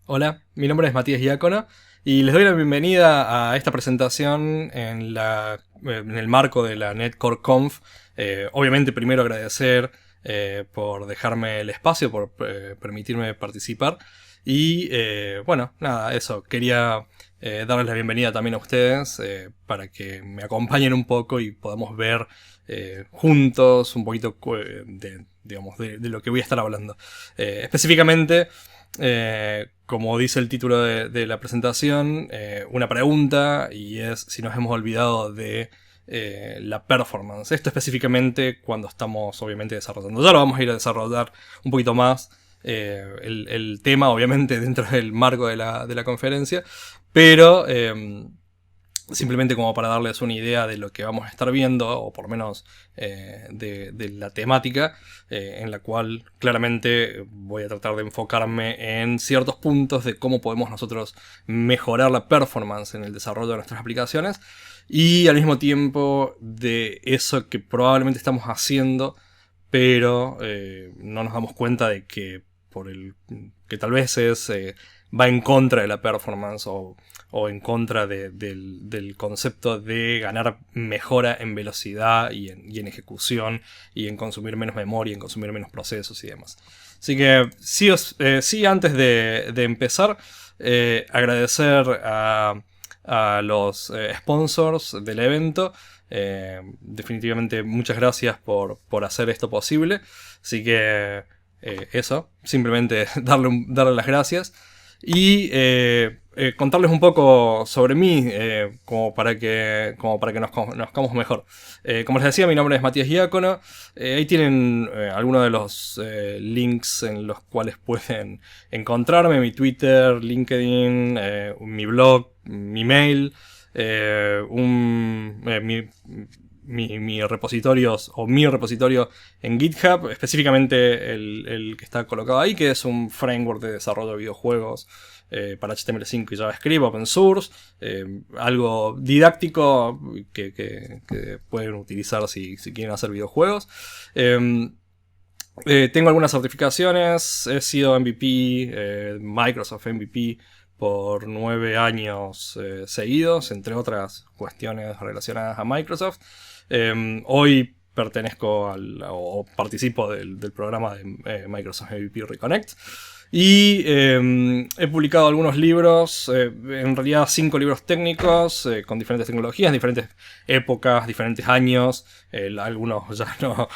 Hola, mi nombre es Matías Diácono y les doy la bienvenida a esta presentación en el marco de la Netcore Conf. Obviamente primero agradecer por dejarme el espacio, por permitirme participar. Y bueno, nada, eso, quería darles la bienvenida también a ustedes para que me acompañen un poco y podamos ver juntos un poquito de lo que voy a estar hablando. Específicamente, como dice el título de la presentación, una pregunta, y es si nos hemos olvidado de la performance. Esto específicamente cuando estamos obviamente desarrollando. Ya lo vamos a ir a desarrollar un poquito más el tema, obviamente dentro del marco de la conferencia, pero simplemente como para darles una idea de lo que vamos a estar viendo, o por lo menos de la temática, en la cual claramente voy a tratar de enfocarme en ciertos puntos de cómo podemos nosotros mejorar la performance en el desarrollo de nuestras aplicaciones, y al mismo tiempo de eso que probablemente estamos haciendo, pero no nos damos cuenta de que que tal vez va en contra de la performance o en contra del concepto de ganar mejora en velocidad y en ejecución y en consumir menos memoria, en consumir menos procesos y demás. Así que sí, antes de empezar, agradecer a los sponsors del evento. Definitivamente muchas gracias por hacer esto posible. Así que eso, simplemente darle las gracias. Y contarles un poco sobre mí, como para que nos conozcamos mejor. Como les decía, mi nombre es Matías Diácono. Ahí tienen algunos de los links en los cuales pueden encontrarme: mi Twitter, LinkedIn, mi blog, mi mail, mi repositorio en GitHub, específicamente el que está colocado ahí, que es un framework de desarrollo de videojuegos para HTML5 y JavaScript, open source, algo didáctico que pueden utilizar si quieren hacer videojuegos. Tengo algunas certificaciones, he sido MVP, Microsoft MVP, por 9 años seguidos, entre otras cuestiones relacionadas a Microsoft. Hoy pertenezco o participo del programa de Microsoft MVP Reconnect. Y he publicado algunos libros, en realidad 5 libros técnicos, con diferentes tecnologías, diferentes épocas, diferentes años. Algunos ya no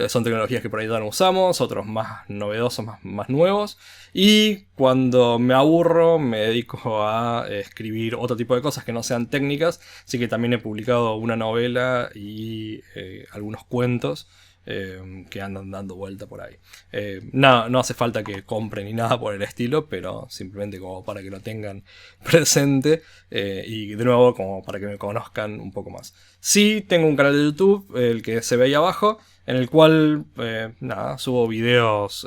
son tecnologías que por ahí ya no usamos, otros más novedosos, más nuevos. Y cuando me aburro me dedico a escribir otro tipo de cosas que no sean técnicas. Así que también he publicado una novela y algunos cuentos que andan dando vuelta por ahí. No hace falta que compren ni nada por el estilo, pero simplemente como para que lo tengan presente, y de nuevo como para que me conozcan un poco más. Sí, tengo un canal de YouTube, el que se ve ahí abajo, en el cual subo videos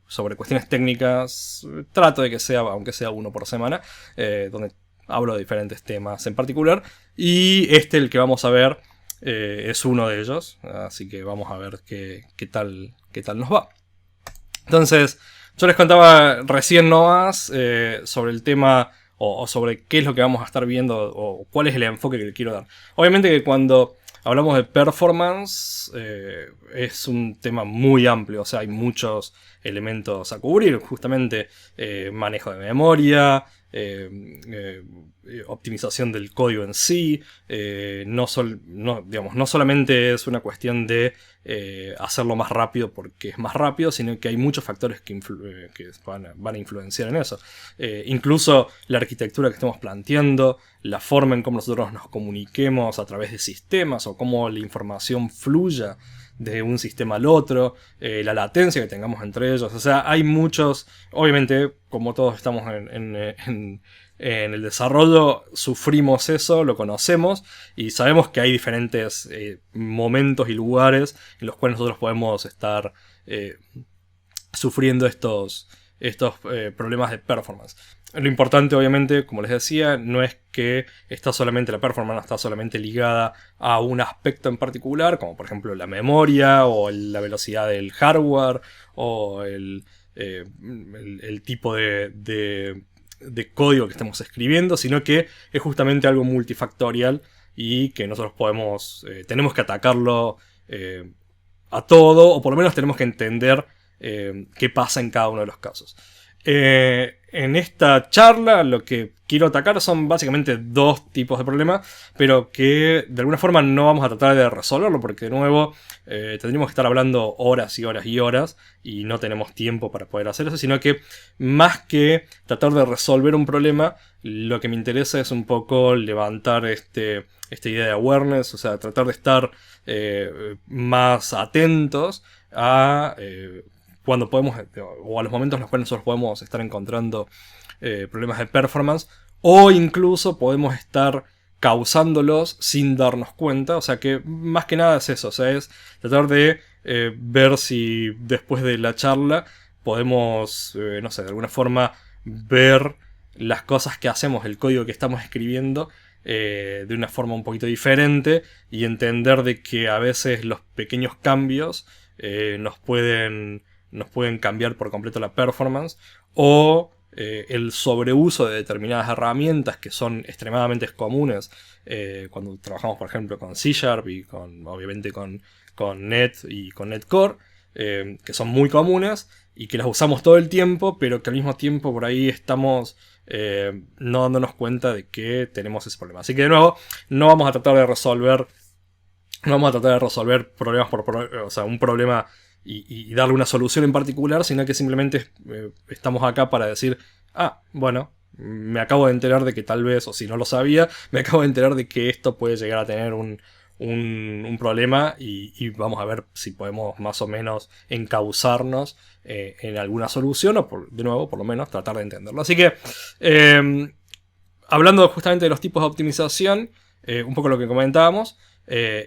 sobre cuestiones técnicas. Trato de que sea, aunque sea uno por semana, donde hablo de diferentes temas en particular, y el que vamos a ver es uno de ellos, así que vamos a ver qué tal nos va. Entonces, yo les contaba recién nomás sobre el tema o sobre qué es lo que vamos a estar viendo o cuál es el enfoque que le quiero dar. Obviamente que cuando hablamos de performance es un tema muy amplio, o sea, hay muchos elementos a cubrir, justamente manejo de memoria, optimización del código en sí, no solamente es una cuestión de hacerlo más rápido porque es más rápido, sino que hay muchos factores que van a influenciar en eso. Incluso la arquitectura que estamos planteando, la forma en cómo nosotros nos comuniquemos a través de sistemas o cómo la información fluya de un sistema al otro, la latencia que tengamos entre ellos. O sea, hay muchos, obviamente, como todos estamos en el desarrollo, sufrimos eso, lo conocemos y sabemos que hay diferentes momentos y lugares en los cuales nosotros podemos estar sufriendo estos problemas de performance. Lo importante, obviamente, como les decía, no es que la performance no está solamente ligada a un aspecto en particular, como por ejemplo la memoria o la velocidad del hardware o el tipo de de código que estemos escribiendo, sino que es justamente algo multifactorial y que nosotros tenemos que atacarlo a todo, o por lo menos tenemos que entender qué pasa en cada uno de los casos. En esta charla lo que quiero atacar son básicamente dos tipos de problemas, pero que de alguna forma no vamos a tratar de resolverlo, porque de nuevo tendríamos que estar hablando horas y horas y horas y no tenemos tiempo para poder hacer eso, sino que más que tratar de resolver un problema, lo que me interesa es un poco levantar esta idea de awareness, o sea, tratar de estar más atentos a cuando podemos, o a los momentos en los cuales nosotros podemos estar encontrando problemas de performance, o incluso podemos estar causándolos sin darnos cuenta. O sea que más que nada es eso, o sea, es tratar de ver si después de la charla podemos, no sé, de alguna forma ver las cosas que hacemos, el código que estamos escribiendo de una forma un poquito diferente, y entender de que a veces los pequeños cambios nos pueden cambiar por completo la performance, o el sobreuso de determinadas herramientas que son extremadamente comunes cuando trabajamos, por ejemplo, con C# y obviamente con Net y con Net Core, que son muy comunes y que las usamos todo el tiempo, pero que al mismo tiempo por ahí estamos no dándonos cuenta de que tenemos ese problema. Así que de nuevo, no vamos a tratar de resolver problemas o sea, un problema y darle una solución en particular, sino que simplemente estamos acá para decir, bueno, me acabo de enterar de que tal vez, o si no lo sabía, me acabo de enterar de que esto puede llegar a tener un problema, y vamos a ver si podemos más o menos encauzarnos en alguna solución, o de nuevo, por lo menos, tratar de entenderlo. Así que, hablando justamente de los tipos de optimización, un poco lo que comentábamos,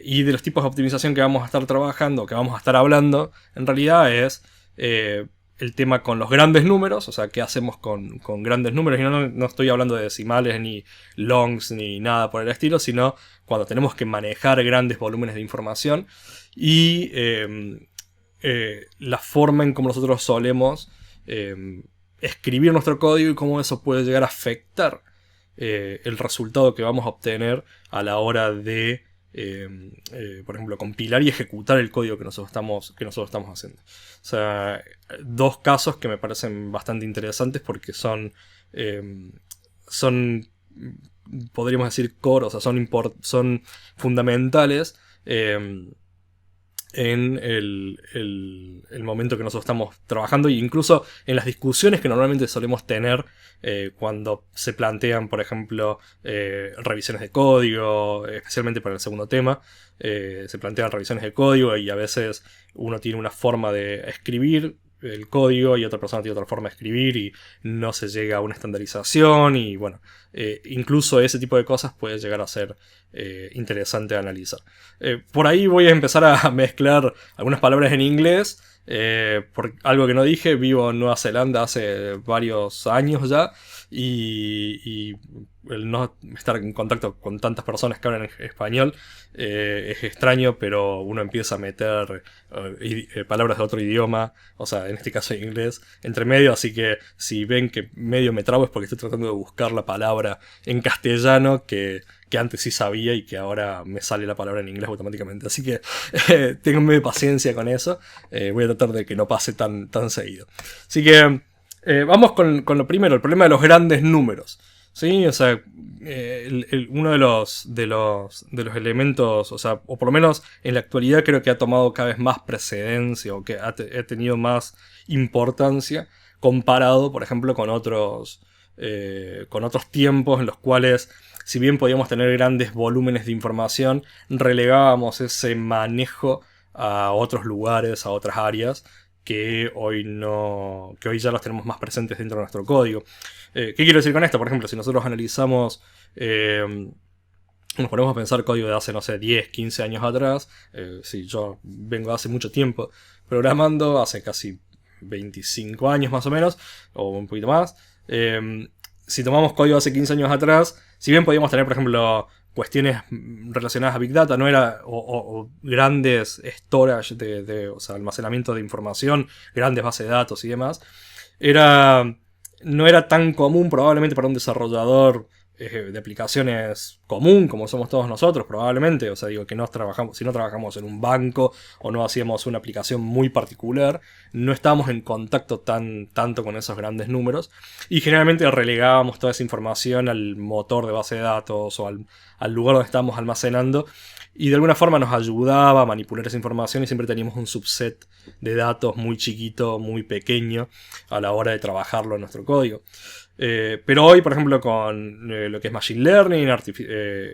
y de los tipos de optimización que vamos a estar trabajando, que vamos a estar hablando, en realidad es el tema con los grandes números, o sea, qué hacemos con grandes números, y no estoy hablando de decimales, ni longs, ni nada por el estilo, sino cuando tenemos que manejar grandes volúmenes de información, y la forma en cómo nosotros solemos escribir nuestro código y cómo eso puede llegar a afectar el resultado que vamos a obtener a la hora de por ejemplo, compilar y ejecutar el código que nosotros estamos haciendo. O sea, dos casos que me parecen bastante interesantes porque son podríamos decir core, o sea, son fundamentales en el momento que nosotros estamos trabajando, e incluso en las discusiones que normalmente solemos tener cuando se plantean, por ejemplo, revisiones de código, especialmente para el segundo tema. Se plantean revisiones de código y a veces uno tiene una forma de escribir el código y otra persona tiene otra forma de escribir y no se llega a una estandarización, y bueno, incluso ese tipo de cosas puede llegar a ser interesante de analizar. Por ahí voy a empezar a mezclar algunas palabras en inglés, por algo que no dije. Vivo en Nueva Zelanda hace varios años ya, y el no estar en contacto con tantas personas que hablan español es extraño, pero uno empieza a meter palabras de otro idioma, o sea, en este caso inglés, entre medio, así que si ven que medio me trabo es porque estoy tratando de buscar la palabra en castellano que antes sí sabía y que ahora me sale la palabra en inglés automáticamente. Así que tenganme paciencia con eso. Voy a tratar de que no pase tan seguido. Así que vamos con lo primero, el problema de los grandes números. ¿Sí? O sea, uno de los elementos, o sea, o por lo menos en la actualidad creo que ha tomado cada vez más precedencia, o que ha tenido más importancia comparado, por ejemplo, con otros tiempos en los cuales, si bien podíamos tener grandes volúmenes de información, relegábamos ese manejo a otros lugares, a otras áreas, que hoy ya los tenemos más presentes dentro de nuestro código. ¿Qué quiero decir con esto? Por ejemplo, si nosotros analizamos, nos ponemos a pensar código de hace, no sé, 10, 15 años atrás. Sí, yo vengo hace mucho tiempo programando, hace casi 25 años más o menos, o un poquito más. Si tomamos código de hace 15 años atrás, si bien podíamos tener, por ejemplo, cuestiones relacionadas a Big Data, no era, o grandes storage o sea, almacenamiento de información, grandes bases de datos y demás, era no era tan común probablemente para un desarrollador de aplicaciones común, como somos todos nosotros, probablemente. O sea, digo que si no trabajamos en un banco o no hacíamos una aplicación muy particular, no estábamos en contacto tanto con esos grandes números. Y generalmente relegábamos toda esa información al motor de base de datos o al lugar donde estábamos almacenando. Y de alguna forma nos ayudaba a manipular esa información y siempre teníamos un subset de datos muy chiquito, muy pequeño a la hora de trabajarlo en nuestro código. Pero hoy, por ejemplo, con lo que es Machine Learning,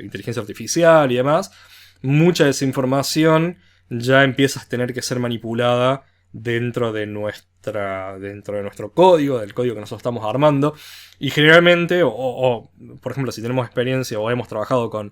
inteligencia artificial y demás, mucha de esa información ya empieza a tener que ser manipulada dentro de nuestro código, del código que nosotros estamos armando. Y generalmente, por ejemplo, si tenemos experiencia o hemos trabajado con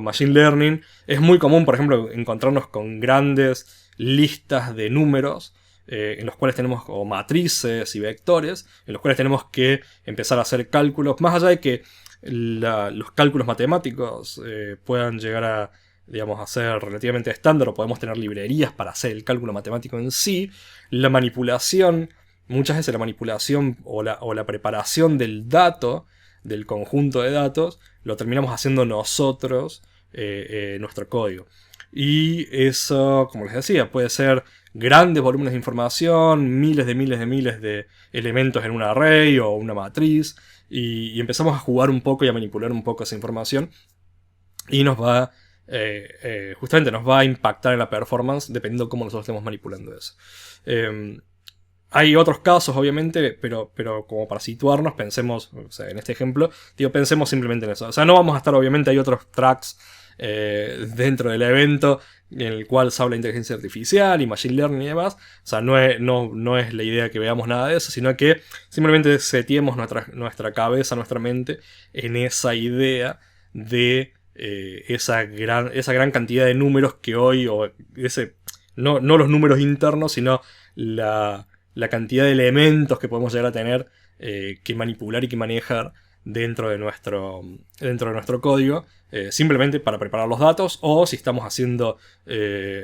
Machine Learning, es muy común, por ejemplo, encontrarnos con grandes listas de números en los cuales tenemos o matrices y vectores, en los cuales tenemos que empezar a hacer cálculos, más allá de que los cálculos matemáticos puedan llegar a, digamos, a ser relativamente estándar, o podemos tener librerías para hacer el cálculo matemático en sí. La manipulación, muchas veces la manipulación o la preparación del dato, del conjunto de datos, lo terminamos haciendo nosotros, nuestro código. Y eso, como les decía, puede ser grandes volúmenes de información, miles de elementos en un array o una matriz, y empezamos a jugar un poco y a manipular un poco esa información, y nos va justamente nos va a impactar en la performance dependiendo de cómo nosotros estemos manipulando eso. Hay otros casos, obviamente, pero como para situarnos, pensemos, o sea, en este ejemplo, pensemos simplemente en eso. O sea, no vamos a estar, obviamente, hay otros tracks dentro del evento en el cual se habla de inteligencia artificial y machine learning y demás. O sea, no es la idea que veamos nada de eso, sino que simplemente setiemos nuestra cabeza, nuestra mente en esa idea de esa gran cantidad de números que hoy, no los números internos, sino la cantidad de elementos que podemos llegar a tener que manipular y que manejar dentro de nuestro código, simplemente para preparar los datos, o si estamos haciendo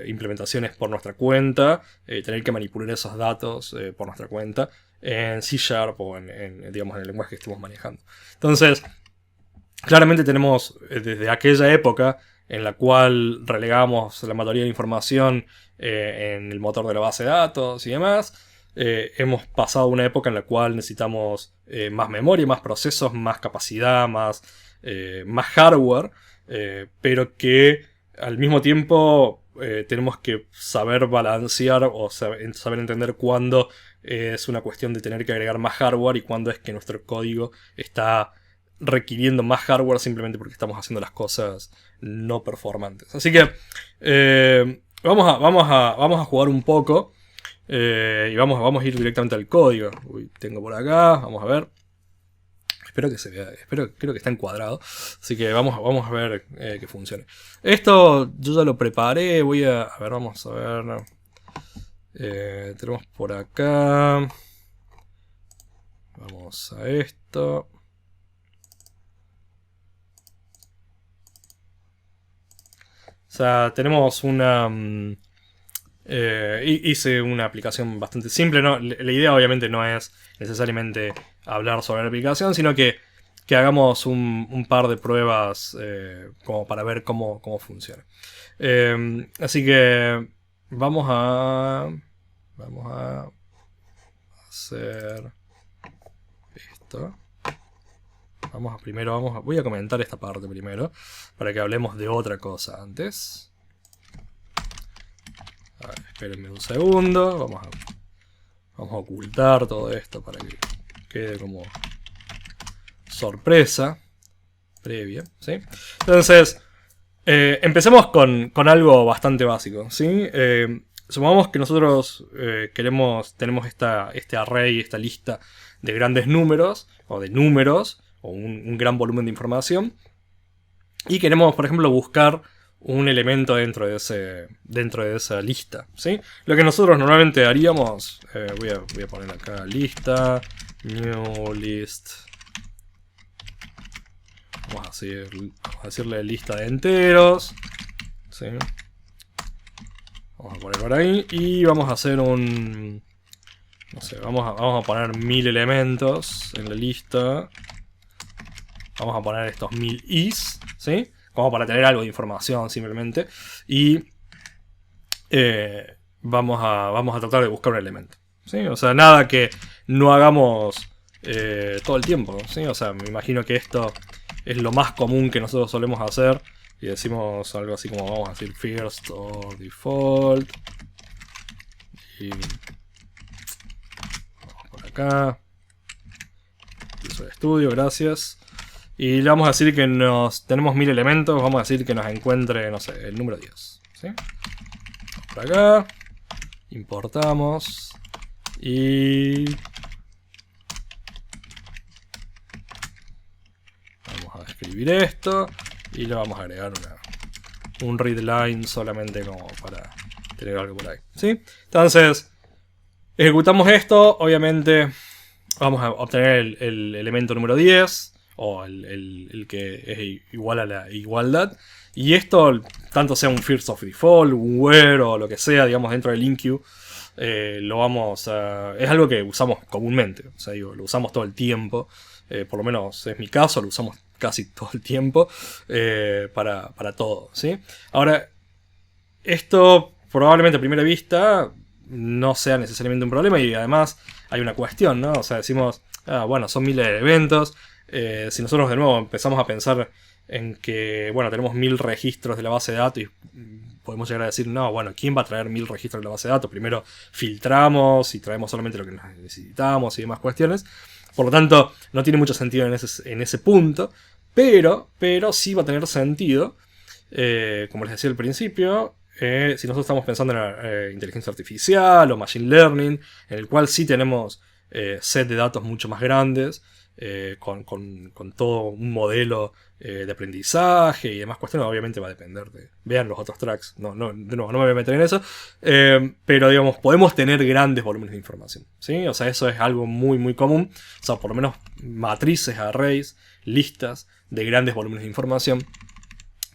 implementaciones por nuestra cuenta, tener que manipular esos datos por nuestra cuenta en C# o digamos, en el lenguaje que estemos manejando. Entonces, claramente tenemos desde aquella época en la cual relegamos la mayoría de la información en el motor de la base de datos y demás. Hemos pasado a una época en la cual necesitamos más memoria, más procesos, más capacidad, más hardware, pero que al mismo tiempo tenemos que saber balancear o saber entender cuándo es una cuestión de tener que agregar más hardware y cuándo es que nuestro código está requiriendo más hardware simplemente porque estamos haciendo las cosas no performantes. Así que vamos a jugar un poco. Y vamos a ir directamente al código. Tengo por acá, vamos a ver. Espero que se vea, creo que está encuadrado. Así que vamos a ver que funcione. Esto yo ya lo preparé. Vamos a ver. Tenemos por acá. Vamos a esto. O sea, tenemos una... hice una aplicación bastante simple, ¿no? La idea obviamente no es necesariamente hablar sobre la aplicación, sino que hagamos un par de pruebas como para ver cómo funciona. Así que vamos a hacer esto. Voy a comentar esta parte primero para que hablemos de otra cosa antes. A ver, espérenme un segundo. Vamos a ocultar todo esto para que quede como sorpresa previa, ¿sí? Entonces, empecemos con algo bastante básico, ¿sí? Supongamos que nosotros tenemos este array, esta lista de grandes números, o de números, o un gran volumen de información, y queremos, por ejemplo, buscar un elemento dentro de esa lista, ¿sí? Lo que nosotros normalmente haríamos, voy a poner acá lista, new list, vamos a decirle lista de enteros, ¿sí? Vamos a poner por ahí y vamos a hacer un no sé, vamos a poner 1000 elementos en la lista. Vamos a poner estos 1000 is, ¿sí? Como para tener algo de información simplemente. Y vamos a tratar de buscar un elemento, ¿sí? O sea, nada que no hagamos todo el tiempo, ¿sí? O sea, me imagino que esto es lo más común que nosotros solemos hacer. Y decimos algo así como, vamos a decir first or default. Y vamos por acá. Visual Studio, gracias. Y le vamos a decir que tenemos 1000 elementos. Vamos a decir que nos encuentre, no sé, el número 10, ¿sí? Por acá. Importamos. Y vamos a escribir esto. Y le vamos a agregar un readline solamente como para tener algo por ahí, ¿sí? Entonces, ejecutamos esto. Obviamente vamos a obtener el elemento número 10. O el que es igual a la igualdad. Y esto, tanto sea un first of default, un where o lo que sea, digamos, dentro del InQ, lo vamos a... Es algo que usamos comúnmente. O sea, digo, lo usamos todo el tiempo. Por lo menos es mi caso, lo usamos casi todo el tiempo. Para todo, ¿sí? Ahora, esto probablemente a primera vista no sea necesariamente un problema. Y además hay una cuestión, ¿no? O sea, decimos, bueno, son 1000 eventos. Si nosotros de nuevo empezamos a pensar en que, bueno, tenemos 1000 registros de la base de datos y podemos llegar a decir, no, bueno, ¿quién va a traer 1000 registros de la base de datos? Primero filtramos y traemos solamente lo que necesitamos y demás cuestiones. Por lo tanto, no tiene mucho sentido en ese punto, pero sí va a tener sentido, como les decía al principio, si nosotros estamos pensando en la inteligencia artificial o machine learning, en el cual sí tenemos set de datos mucho más grandes, con todo un modelo de aprendizaje y demás cuestiones. Obviamente va a depender de... Vean los otros tracks, no me voy a meter en eso, pero digamos, podemos tener grandes volúmenes de información, ¿sí? O sea, eso es algo muy muy común. O sea, por lo menos matrices, arrays, listas de grandes volúmenes de información.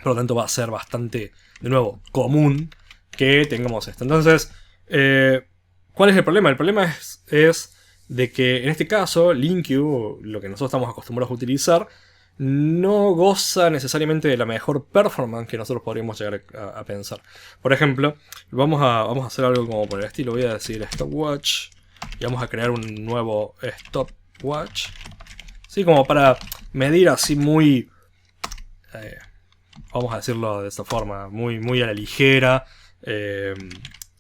Por lo tanto va a ser bastante, de nuevo, común que tengamos esto. Entonces, ¿cuál es el problema? El problema es de que en este caso, LinQ, lo que nosotros estamos acostumbrados a utilizar, no goza necesariamente de la mejor performance que nosotros podríamos llegar a pensar. Por ejemplo, vamos a hacer algo como por el estilo. Voy a decir stopwatch y vamos a crear un nuevo stopwatch, ¿sí? Como para medir así muy... vamos a decirlo de esta forma, muy a la ligera,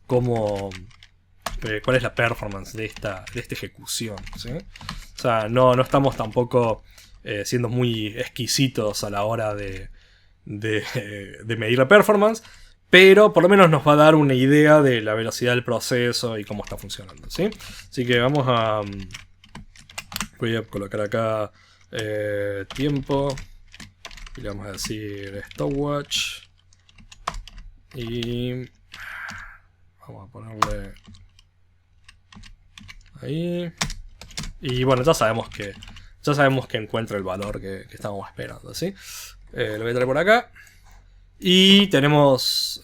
cuál es la performance de esta ejecución, ¿sí? O sea, no estamos tampoco siendo muy exquisitos a la hora de medir la performance, pero por lo menos nos va a dar una idea de la velocidad del proceso y cómo está funcionando, ¿sí? Así que voy a colocar acá tiempo y le vamos a decir stopwatch y vamos a ponerle ahí. Y bueno, ya sabemos que encuentra el valor que estábamos esperando, ¿sí? Lo voy a traer por acá. Y tenemos...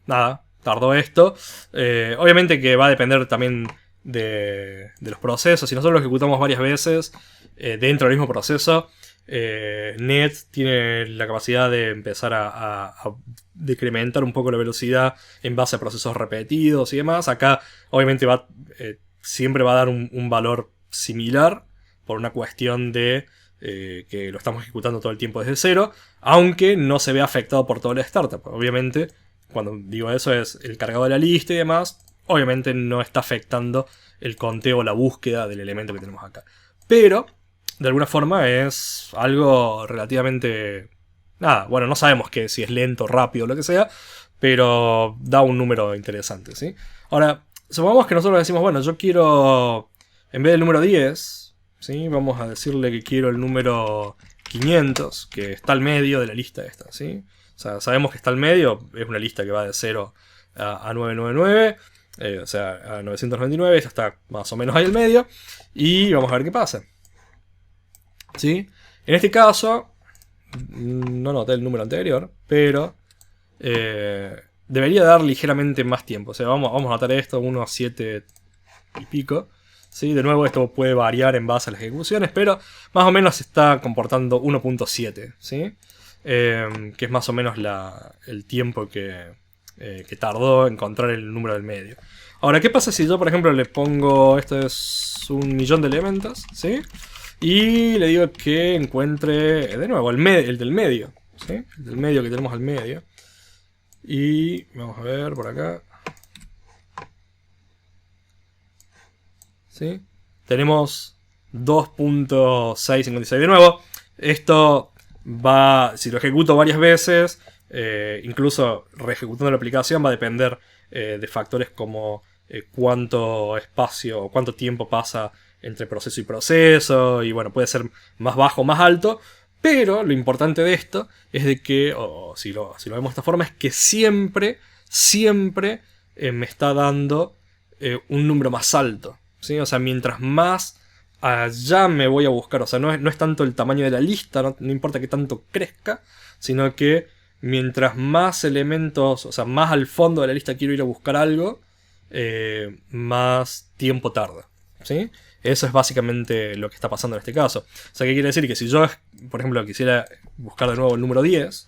nada, tardó esto. Obviamente que va a depender también de los procesos. Si nosotros lo ejecutamos varias veces dentro del mismo proceso, Net tiene la capacidad de empezar a decrementar un poco la velocidad en base a procesos repetidos y demás. Acá obviamente siempre va a dar un valor similar por una cuestión de que lo estamos ejecutando todo el tiempo desde cero, aunque no se ve afectado por toda la startup. Obviamente, cuando digo eso es el cargado de la lista y demás, obviamente no está afectando el conteo o la búsqueda del elemento que tenemos acá. Pero, de alguna forma es algo relativamente... Nada, bueno, no sabemos si es lento, rápido, lo que sea, pero da un número interesante, ¿sí? Ahora, supongamos que nosotros decimos, bueno, yo quiero, en vez del número 10, ¿sí? Vamos a decirle que quiero el número 500, que está al medio de la lista esta, ¿sí? O sea, sabemos que está al medio, es una lista que va de 0 a 999, o sea, a 999, ya está más o menos ahí al medio, y vamos a ver qué pasa, ¿sí? En este caso, no noté el número anterior, pero debería dar ligeramente más tiempo. O sea, vamos a notar esto, 1, 7, y pico. ¿Sí? De nuevo, esto puede variar en base a las ejecuciones, pero más o menos se está comportando 1.7, ¿sí? Que es más o menos el tiempo que tardó encontrar el número del medio. Ahora, ¿qué pasa si yo, por ejemplo, le pongo, esto es 1.000.000 de elementos, ¿sí? Y le digo que encuentre, de nuevo, el del medio, ¿sí? El del medio que tenemos al medio. Y vamos a ver por acá. ¿Sí? Tenemos 2.656. De nuevo, esto va, si lo ejecuto varias veces, incluso reejecutando la aplicación, va a depender de factores como cuánto espacio o cuánto tiempo pasa entre proceso y proceso, y bueno, puede ser más bajo o más alto, pero lo importante de esto es de que, o si lo vemos de esta forma, es que siempre me está dando un número más alto, ¿sí? O sea, mientras más allá me voy a buscar, o sea, no es tanto el tamaño de la lista, no importa que tanto crezca, sino que mientras más elementos, o sea, más al fondo de la lista quiero ir a buscar algo, más tiempo tarda, ¿sí? Eso es básicamente lo que está pasando en este caso. O sea, ¿qué quiere decir? Que si yo, por ejemplo, quisiera buscar de nuevo el número 10,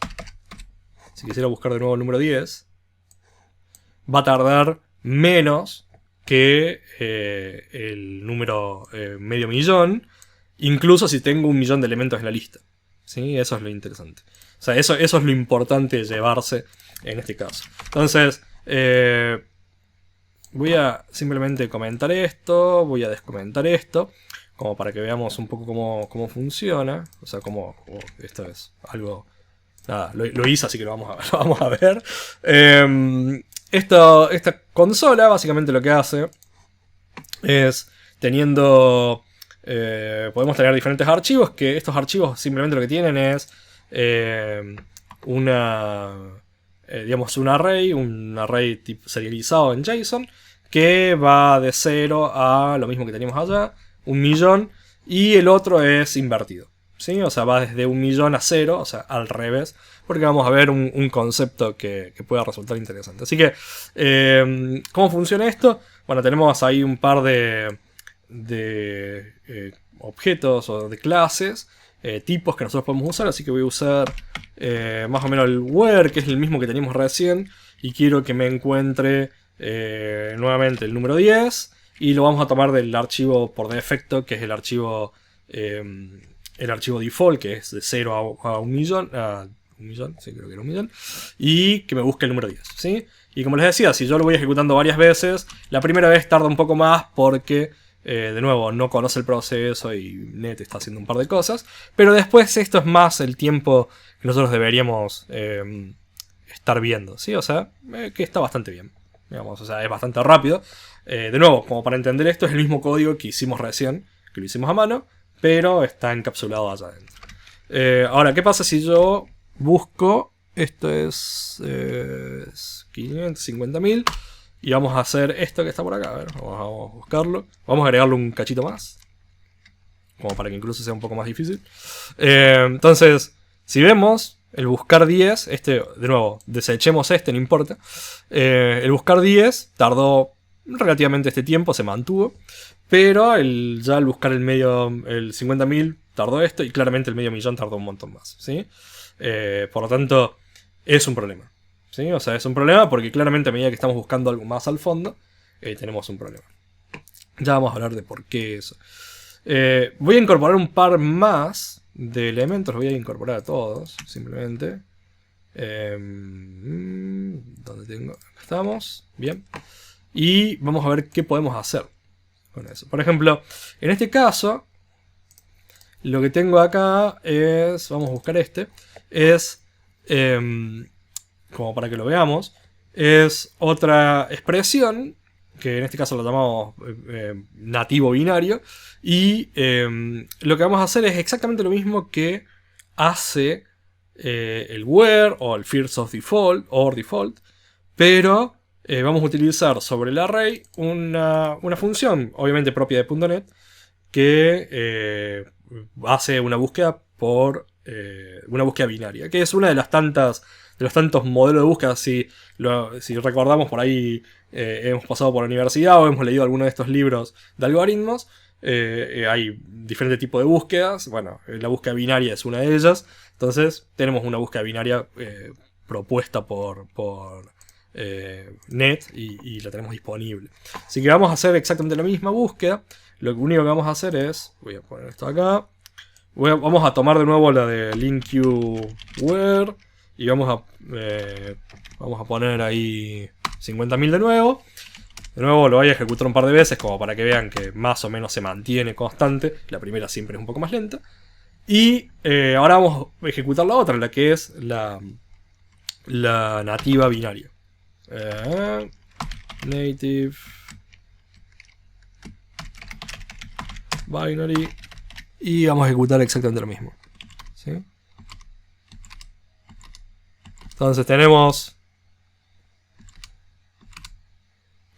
va a tardar menos que el número medio millón, incluso si tengo 1.000.000 de elementos en la lista, ¿sí? Eso es lo interesante. O sea, eso es lo importante de llevarse en este caso. Entonces, voy a simplemente comentar esto, voy a descomentar esto, como para que veamos un poco cómo funciona. O sea, esto es algo... Nada, lo hice, así que lo vamos a ver. Esta consola básicamente lo que hace es teniendo... podemos tener diferentes archivos, que estos archivos simplemente lo que tienen es digamos un array tipo serializado en JSON, que va de 0 a lo mismo que teníamos allá, 1.000.000, y el otro es invertido, ¿sí? O sea, va desde 1.000.000 a 0, o sea, al revés, porque vamos a ver un concepto que pueda resultar interesante. Así que, ¿cómo funciona esto? Bueno, tenemos ahí un par de objetos o de clases, tipos que nosotros podemos usar, así que voy a usar más o menos el where, que es el mismo que teníamos recién, y quiero que me encuentre nuevamente el número 10, y lo vamos a tomar del archivo por defecto, que es el archivo default, que es de 0 a 1.000.000, sí, creo que era 1.000.000, y que me busque el número 10, ¿sí? Y como les decía, si yo lo voy ejecutando varias veces, la primera vez tarda un poco más porque, de nuevo, no conoce el proceso y Net está haciendo un par de cosas, pero después esto es más el tiempo que nosotros deberíamos estar viendo, ¿sí? O sea, que está bastante bien, digamos, o sea, es bastante rápido. De nuevo, como para entender esto, es el mismo código que hicimos recién, que lo hicimos a mano, pero está encapsulado allá adentro. Ahora, ¿qué pasa si yo busco? Esto es 550.000. Y vamos a hacer esto que está por acá. A ver, vamos a buscarlo. Vamos a agregarle un cachito más, como para que incluso sea un poco más difícil. Entonces, si vemos, el buscar 10, de nuevo, desechemos no importa. El buscar 10 tardó relativamente este tiempo, se mantuvo. Pero ya al buscar el 50.000 tardó esto, y claramente el medio millón tardó un montón más, ¿sí? Por lo tanto, es un problema, ¿sí? O sea, es un problema porque claramente a medida que estamos buscando algo más al fondo, tenemos un problema. Ya vamos a hablar de por qué eso. Voy a incorporar un par más de elementos, los voy a incorporar a todos, simplemente. ¿Dónde tengo? Acá estamos, bien. Y vamos a ver qué podemos hacer con eso. Por ejemplo, en este caso, lo que tengo acá es, vamos a buscar es, como para que lo veamos, es otra expresión, que en este caso lo llamamos nativo binario, y lo que vamos a hacer es exactamente lo mismo que hace el where o el first of default, or default, pero vamos a utilizar sobre el array una función, obviamente propia de .NET, que hace una búsqueda por una búsqueda binaria, que es una de las tantas, de los tantos modelos de búsqueda. Si recordamos, por ahí hemos pasado por la universidad o hemos leído alguno de estos libros de algoritmos. Hay diferentes tipos de búsquedas. Bueno, la búsqueda binaria es una de ellas. Entonces tenemos una búsqueda binaria propuesta por Net y la tenemos disponible. Así que vamos a hacer exactamente la misma búsqueda. Lo único que vamos a hacer es, voy a poner esto acá, vamos a tomar de nuevo la de LinkUWare y vamos a poner ahí 50.000 de nuevo. De nuevo lo voy a ejecutar un par de veces como para que vean que más o menos se mantiene constante. La primera siempre es un poco más lenta. Y ahora vamos a ejecutar la otra, la que es la nativa binaria. Native binary. Y vamos a ejecutar exactamente lo mismo. ¿Sí? Entonces tenemos...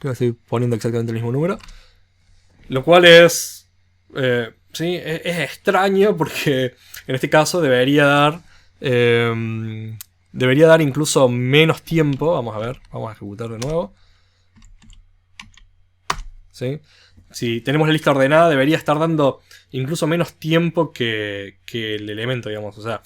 Estoy poniendo exactamente el mismo número. Lo cual es... ¿sí? Es extraño porque en este caso debería dar... debería dar incluso menos tiempo. Vamos a ver, vamos a ejecutar de nuevo. ¿Sí? Si tenemos la lista ordenada, debería estar dando incluso menos tiempo que el elemento, digamos. O sea,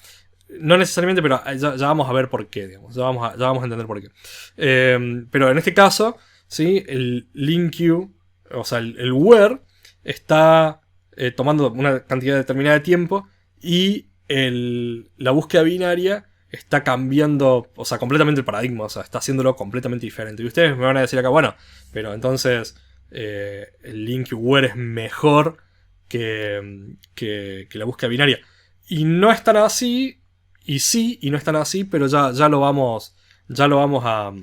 no necesariamente, pero ya vamos a ver por qué, digamos. Ya vamos a entender por qué. Pero en este caso, ¿sí? El LinkU, o sea, el where, está tomando una cantidad determinada de tiempo y la búsqueda binaria está cambiando, o sea, completamente el paradigma, o sea, está haciéndolo completamente diferente. Y ustedes me van a decir acá, bueno, pero entonces el LinkUWare es mejor que la búsqueda binaria. Y no es tan así, y sí, y no es tan así, pero ya lo vamos a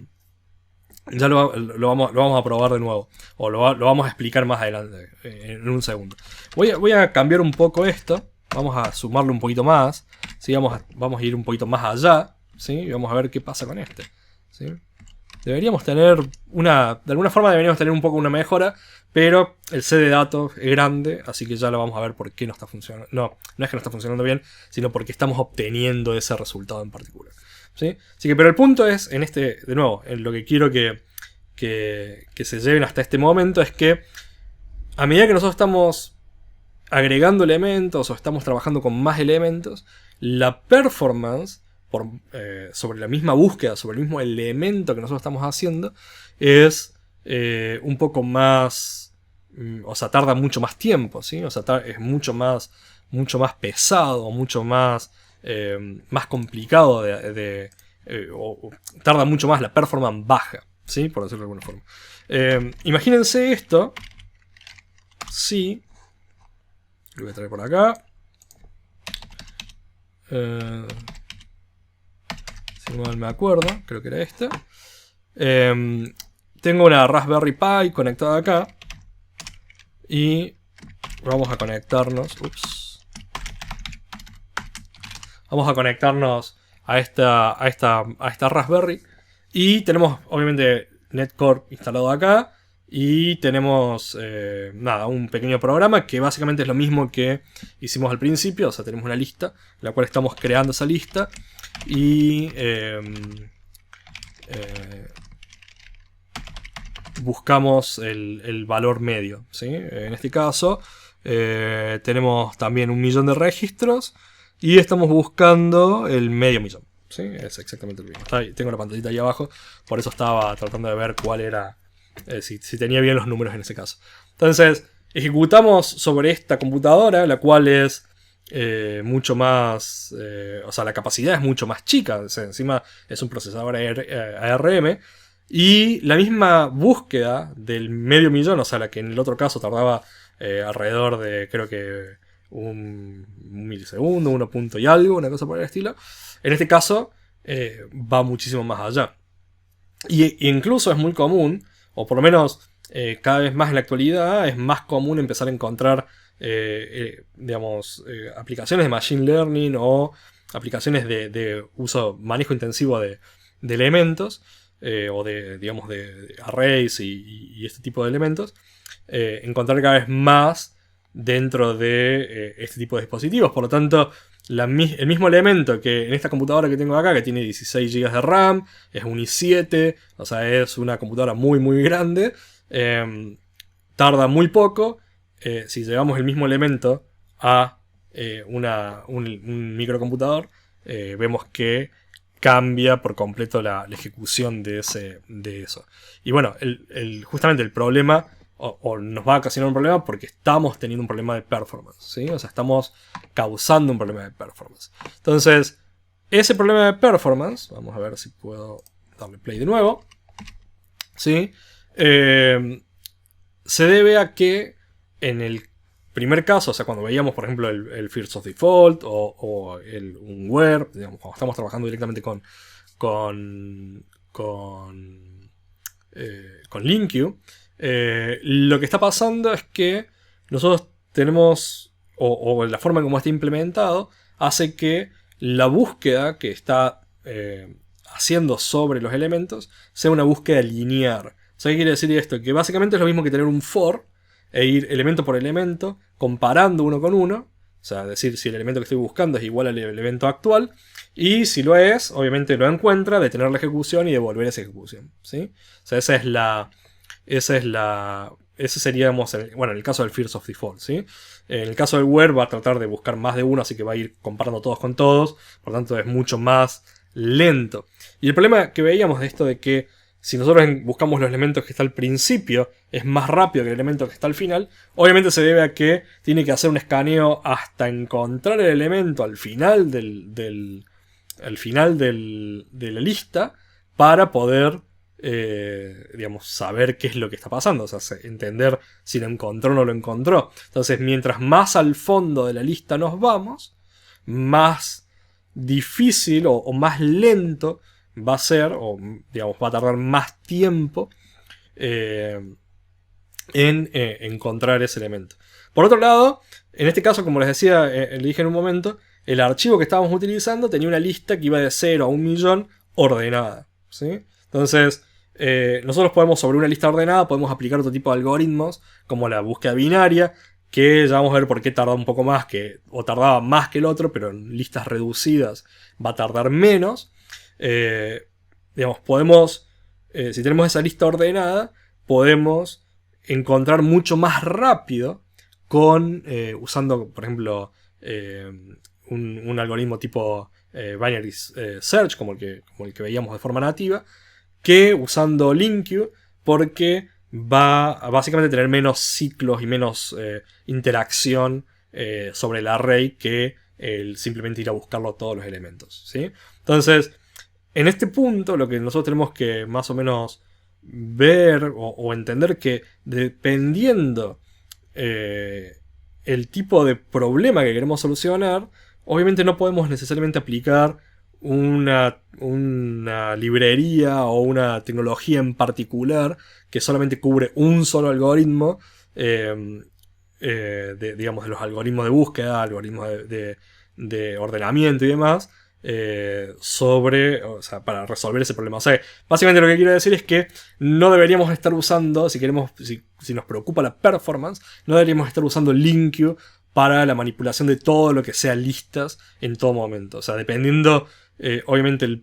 probar de nuevo, o lo vamos a explicar más adelante, en un segundo. Voy a cambiar un poco esto. Vamos a sumarle un poquito más. ¿Sí? Vamos a ir un poquito más allá. ¿Sí? Y vamos a ver qué pasa con este. ¿Sí? Deberíamos tener de alguna forma deberíamos tener un poco una mejora. Pero el set de datos es grande. Así que ya lo vamos a ver por qué no está funcionando. No es que no está funcionando bien, sino porque estamos obteniendo ese resultado en particular. ¿Sí? Así que, pero el punto es, de nuevo, en lo que quiero que se lleven hasta este momento es que a medida que nosotros estamos agregando elementos o estamos trabajando con más elementos, la performance sobre la misma búsqueda, sobre el mismo elemento que nosotros estamos haciendo, es un poco más, o sea, tarda mucho más tiempo, ¿sí? O sea, es mucho más pesado, mucho más complicado o tarda mucho más, la performance baja, ¿sí? Por decirlo de alguna forma. Imagínense esto, sí. Lo voy a traer por acá. Si no mal me acuerdo, creo que era esta. Tengo una Raspberry Pi conectada acá. Y vamos a conectarnos. Ups. Vamos a conectarnos a esta Raspberry. Y tenemos, obviamente, NetCore instalado acá. Y tenemos un pequeño programa que básicamente es lo mismo que hicimos al principio. O sea, tenemos una lista, en la cual estamos creando esa lista. Y buscamos el valor medio, ¿sí? En este caso tenemos también 1.000.000 de registros. Y estamos buscando el medio millón, ¿sí? Es exactamente lo mismo. Tengo la pantallita ahí abajo. Por eso estaba tratando de ver cuál era... si tenía bien los números en ese caso. Entonces, ejecutamos sobre esta computadora, la cual es mucho más... o sea, la capacidad es mucho más chica. O sea, encima es un procesador ARM. Y la misma búsqueda del medio millón, o sea, la que en el otro caso tardaba alrededor de, creo que, un milisegundo, 1 punto y algo, una cosa por el estilo. En este caso, va muchísimo más allá. Y incluso es muy común, o por lo menos cada vez más en la actualidad, es más común empezar a encontrar aplicaciones de Machine Learning o aplicaciones de manejo intensivo de elementos, o de arrays y este tipo de elementos. Encontrar cada vez más dentro de este tipo de dispositivos. Por lo tanto, el mismo elemento que en esta computadora que tengo acá, que tiene 16 GB de RAM, es un i7, o sea, es una computadora muy grande, tarda muy poco. Si llevamos el mismo elemento a un microcomputador, vemos que cambia por completo la ejecución de eso. Y bueno, justamente el problema, o nos va a ocasionar un problema porque estamos teniendo un problema de performance, ¿sí? O sea, estamos causando un problema de performance. Entonces, ese problema de performance, vamos a ver si puedo darle play de nuevo, ¿sí? Se debe a que en el primer caso, o sea, cuando veíamos, por ejemplo, el First of Default o un Where, digamos, cuando estamos trabajando directamente con LinQ, lo que está pasando es que nosotros tenemos, o la forma en cómo está implementado, hace que la búsqueda que está haciendo sobre los elementos sea una búsqueda lineal. O sea, ¿qué quiere decir esto? Que básicamente es lo mismo que tener un for e ir elemento por elemento, comparando uno con uno. O sea, decir si el elemento que estoy buscando es igual al elemento actual. Y si lo es, obviamente lo encuentra, detener la ejecución y devolver esa ejecución, ¿sí? O sea, ese sería, bueno, en el caso del First of Default, ¿sí? En el caso del Where va a tratar de buscar más de uno, así que va a ir comparando todos con todos. Por lo tanto, es mucho más lento. Y el problema que veíamos de esto de que si nosotros buscamos los elementos que está al principio, es más rápido que el elemento que está al final, obviamente se debe a que tiene que hacer un escaneo hasta encontrar el elemento al final de la lista para poder, digamos, saber qué es lo que está pasando, o sea, entender si lo encontró o no lo encontró. Entonces, mientras más al fondo de la lista nos vamos, más difícil o más lento va a ser, o digamos, va a tardar más tiempo en encontrar ese elemento. Por otro lado, en este caso, como les decía, le dije en un momento, el archivo que estábamos utilizando tenía una lista que iba de 0 a 1.000.000 ordenada, ¿sí? Entonces, nosotros podemos, sobre una lista ordenada, podemos aplicar otro tipo de algoritmos, como la búsqueda binaria, que ya vamos a ver por qué tarda un poco más, o tardaba más que el otro, pero en listas reducidas va a tardar menos. Digamos, podemos, si tenemos esa lista ordenada, podemos encontrar mucho más rápido usando, por ejemplo, un algoritmo tipo binary search, como el que veíamos de forma nativa, que usando LinQ, porque va a básicamente tener menos ciclos y menos interacción sobre el array que el simplemente ir a buscarlo todos los elementos, ¿sí? Entonces, en este punto, lo que nosotros tenemos que más o menos ver o entender que dependiendo el tipo de problema que queremos solucionar, obviamente no podemos necesariamente aplicar una librería o una tecnología en particular que solamente cubre un solo algoritmo, digamos, de los algoritmos de búsqueda, algoritmos de ordenamiento y demás, o sea, para resolver ese problema. O sea, básicamente lo que quiero decir es que no deberíamos estar usando, si nos preocupa la performance, no deberíamos estar usando LinQ para la manipulación de todo lo que sea listas en todo momento. O sea, dependiendo, obviamente, el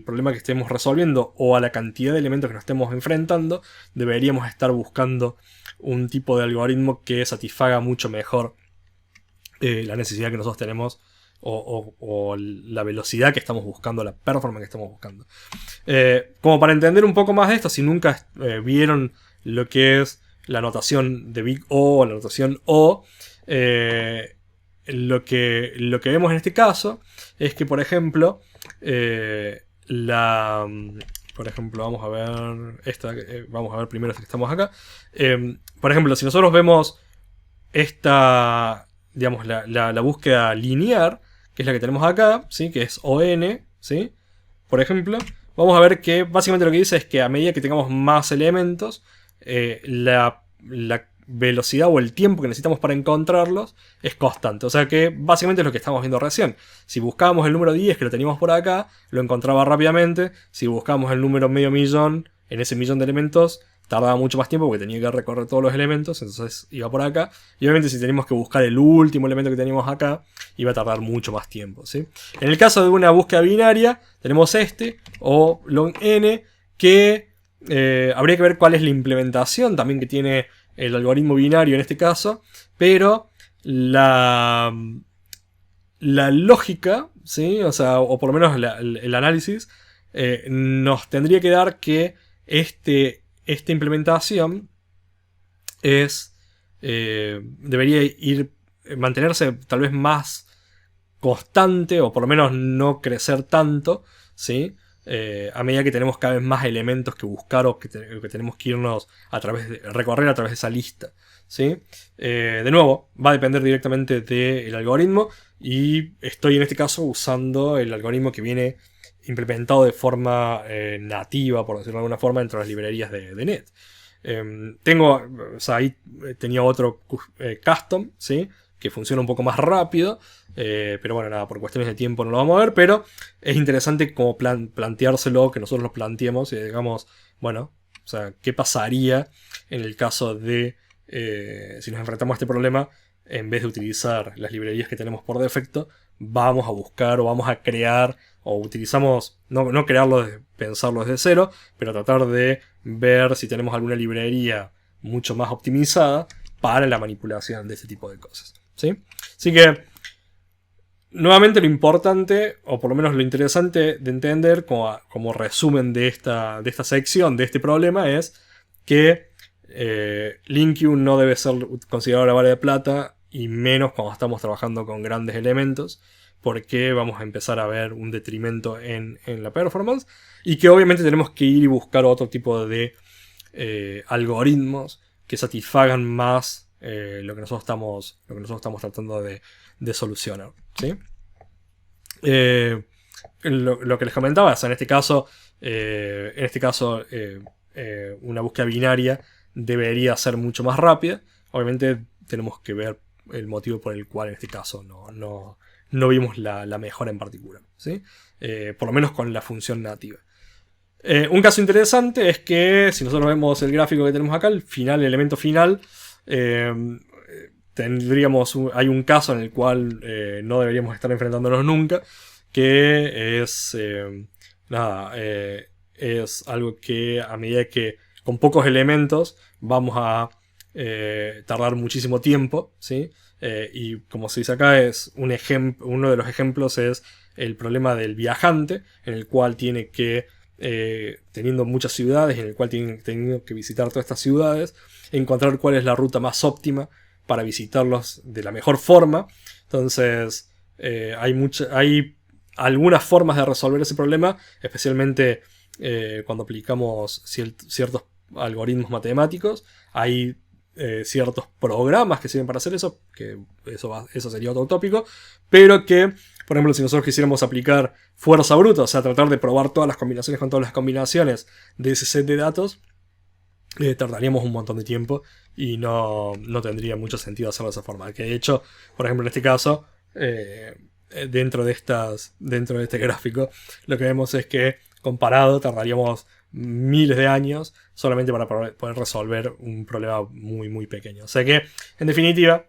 problema que estemos resolviendo o a la cantidad de elementos que nos estemos enfrentando, deberíamos estar buscando un tipo de algoritmo que satisfaga mucho mejor la necesidad que nosotros tenemos o la velocidad que estamos buscando, la performance que estamos buscando. Como para entender un poco más de esto, si nunca vieron lo que es la notación de Big O, la notación O, lo que vemos en este caso es que, por ejemplo, vamos a ver esta, vamos a ver primero si estamos acá. Por ejemplo, si nosotros vemos esta, digamos, la búsqueda lineal, que es la que tenemos acá, ¿sí? Que es ON, ¿sí? Por ejemplo, vamos a ver que básicamente lo que dice es que a medida que tengamos más elementos, la velocidad o el tiempo que necesitamos para encontrarlos es constante. O sea que básicamente es lo que estamos viendo recién. Si buscábamos el número 10 que lo teníamos por acá, lo encontraba rápidamente. Si buscábamos el número medio millón, en ese millón de elementos, tardaba mucho más tiempo porque tenía que recorrer todos los elementos, entonces iba por acá. Y obviamente si teníamos que buscar el último elemento que teníamos acá, iba a tardar mucho más tiempo, ¿sí? En el caso de una búsqueda binaria, tenemos o long n, que habría que ver cuál es la implementación también que tiene el algoritmo binario en este caso, pero la lógica, ¿sí? O sea, o por lo menos el análisis, nos tendría que dar que esta implementación debería mantenerse tal vez más constante, o por lo menos no crecer tanto, ¿sí? A medida que tenemos cada vez más elementos que buscar o que tenemos que irnos recorrer a través de esa lista, ¿sí? De nuevo, va a depender directamente del algoritmo, y estoy en este caso usando el algoritmo que viene implementado de forma nativa, por decirlo de alguna forma, dentro de las librerías de .NET. Ahí tenía otro custom, ¿sí? Que funciona un poco más rápido, pero bueno, nada, por cuestiones de tiempo no lo vamos a ver, pero es interesante como planteárselo, que nosotros lo planteemos y digamos, bueno, o sea, ¿qué pasaría en el caso de si nos enfrentamos a este problema? En vez de utilizar las librerías que tenemos por defecto, vamos a buscar o vamos a crear, o utilizamos, no crearlo, pensarlo desde cero, pero tratar de ver si tenemos alguna librería mucho más optimizada para la manipulación de este tipo de cosas, ¿sí? Así que, nuevamente lo importante, o por lo menos lo interesante de entender como resumen de esta sección, de este problema, es que LINQ no debe ser considerado la vara de plata, y menos cuando estamos trabajando con grandes elementos, porque vamos a empezar a ver un detrimento en la performance, y que obviamente tenemos que ir y buscar otro tipo de algoritmos que satisfagan más lo que nosotros estamos tratando de solucionar, ¿sí? Lo que les comentaba, o sea, en este caso una búsqueda binaria debería ser mucho más rápida. Obviamente tenemos que ver el motivo por el cual en este caso no vimos la mejora en particular, ¿sí? Por lo menos con la función nativa. Un caso interesante es que si nosotros vemos el gráfico que tenemos acá, el elemento final, hay un caso en el cual no deberíamos estar enfrentándonos nunca, que es es algo que a medida que con pocos elementos vamos a tardar muchísimo tiempo, ¿sí? Y como se dice acá, uno de los ejemplos es el problema del viajante, en el cual tiene que, teniendo muchas ciudades, en el cual teniendo que visitar todas estas ciudades, encontrar cuál es la ruta más óptima para visitarlos de la mejor forma. Entonces hay algunas formas de resolver ese problema, especialmente cuando aplicamos ciertos algoritmos matemáticos. Hay ciertos programas que sirven para hacer eso, que eso sería otro tópico, pero que, por ejemplo, si nosotros quisiéramos aplicar fuerza bruta, o sea, tratar de probar todas las combinaciones con todas las combinaciones de ese set de datos, tardaríamos un montón de tiempo y no tendría mucho sentido hacerlo de esa forma. Que de hecho, por ejemplo, en este caso, dentro de este gráfico, lo que vemos es que comparado tardaríamos miles de años solamente para poder resolver un problema muy muy pequeño. O sea que, en definitiva,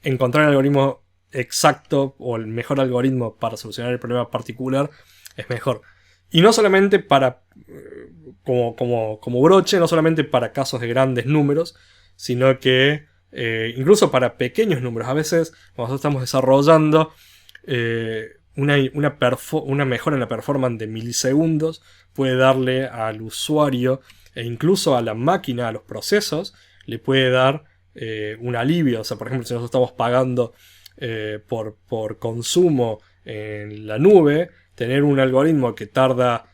encontrar el algoritmo exacto o el mejor algoritmo para solucionar el problema particular es mejor. Y no solamente para como broche, no solamente para casos de grandes números, sino que incluso para pequeños números. A veces, cuando nosotros estamos desarrollando una mejora en la performance de milisegundos, puede darle al usuario e incluso a la máquina, a los procesos, le puede dar un alivio. O sea, por ejemplo, si nosotros estamos pagando por consumo en la nube, tener un algoritmo que tarda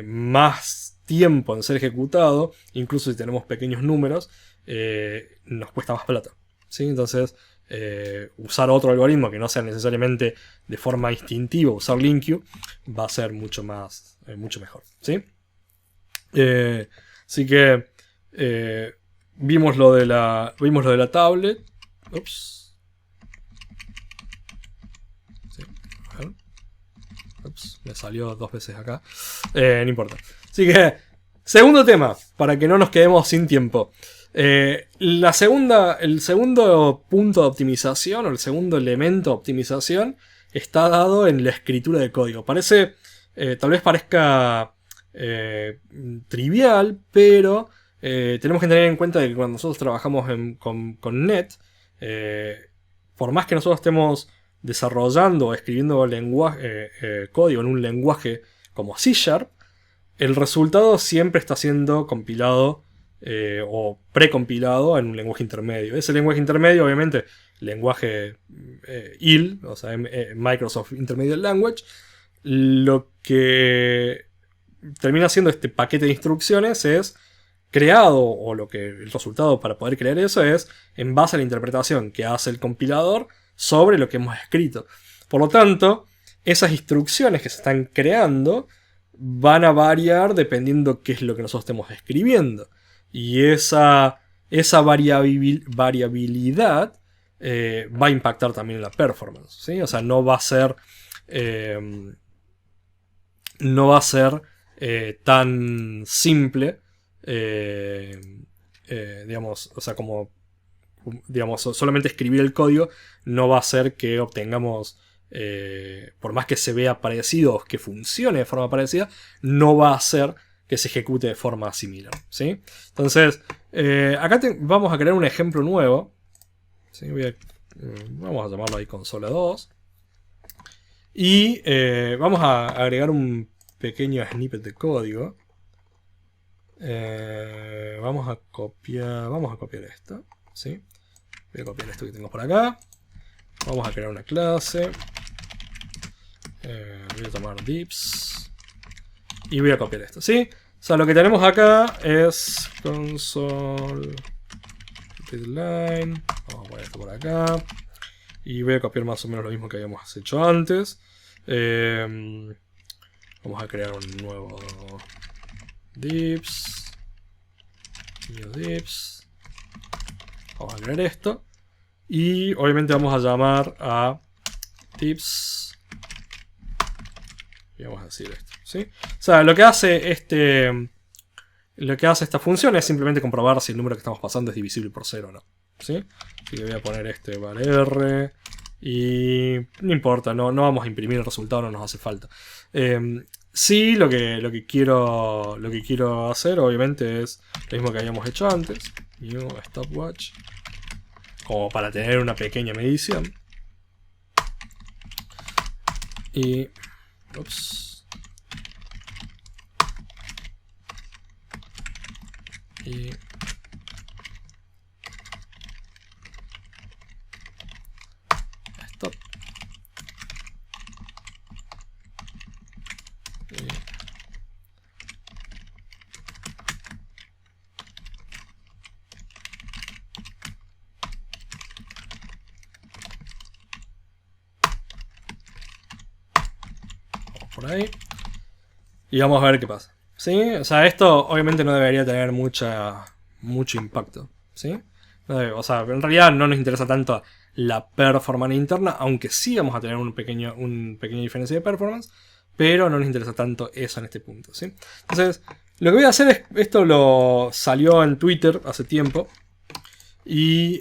más tiempo en ser ejecutado, incluso si tenemos pequeños números, nos cuesta más plata, ¿sí? Entonces, usar otro algoritmo que no sea necesariamente de forma instintiva, usar LINQ, va a ser mucho mejor, ¿sí? Así que vimos lo de la tablet. Ups. Sí, a ver. Ups, me salió 2 veces acá. No importa. Así que Segundo tema, para que no nos quedemos sin tiempo. El segundo punto de optimización, o el segundo elemento de optimización, está dado en la escritura de código. Tal vez parezca trivial, pero tenemos que tener en cuenta que cuando nosotros trabajamos con .NET, por más que nosotros estemos desarrollando o escribiendo código en un lenguaje como C#, el resultado siempre está siendo compilado o precompilado en un lenguaje intermedio. Ese lenguaje intermedio, obviamente, lenguaje IL, o sea, Microsoft Intermediate Language, lo que termina siendo este paquete de instrucciones es creado, o el resultado para poder crear eso es en base a la interpretación que hace el compilador sobre lo que hemos escrito. Por lo tanto, esas instrucciones que se están creando van a variar dependiendo qué es lo que nosotros estemos escribiendo. Y esa variabilidad va a impactar también en la performance, ¿sí? O sea, no va a ser tan simple, digamos, o sea, como digamos, solamente escribir el código no va a hacer que obtengamos, por más que se vea parecido, que funcione de forma parecida, no va a hacer que se ejecute de forma similar, ¿sí? Entonces, acá vamos a crear un ejemplo nuevo, ¿sí? Vamos a llamarlo ahí consola 2. Y vamos a agregar un pequeño snippet de código. Vamos a copiar esto, ¿sí? Voy a copiar esto que tengo por acá. Vamos a crear una clase. Voy a tomar dips. Y voy a copiar esto, ¿sí? O sea, lo que tenemos acá es console line. Vamos a poner esto por acá. Y voy a copiar más o menos lo mismo que habíamos hecho antes. Vamos a crear un nuevo dips. New dips. Vamos a crear esto. Y obviamente vamos a llamar a tips. Y vamos a decir esto, ¿sí? O sea, lo que hace esta función es simplemente comprobar si el número que estamos pasando es divisible por 0 o no, ¿sí? Así que voy a poner vale R. Y no importa, no vamos a imprimir el resultado, no nos hace falta. Sí, lo que quiero hacer, obviamente, es lo mismo que habíamos hecho antes. New stopwatch. Como para tener una pequeña medición. Y... ups. Y... stop. Y... por ahí. Y vamos a ver qué pasa, ¿sí? O sea, esto obviamente no debería tener mucho impacto, ¿sí? O sea, en realidad no nos interesa tanto la performance interna, aunque sí vamos a tener una pequeña diferencia de performance, pero no nos interesa tanto eso en este punto, ¿sí? Entonces, lo que voy a hacer es, esto lo salió en Twitter hace tiempo, y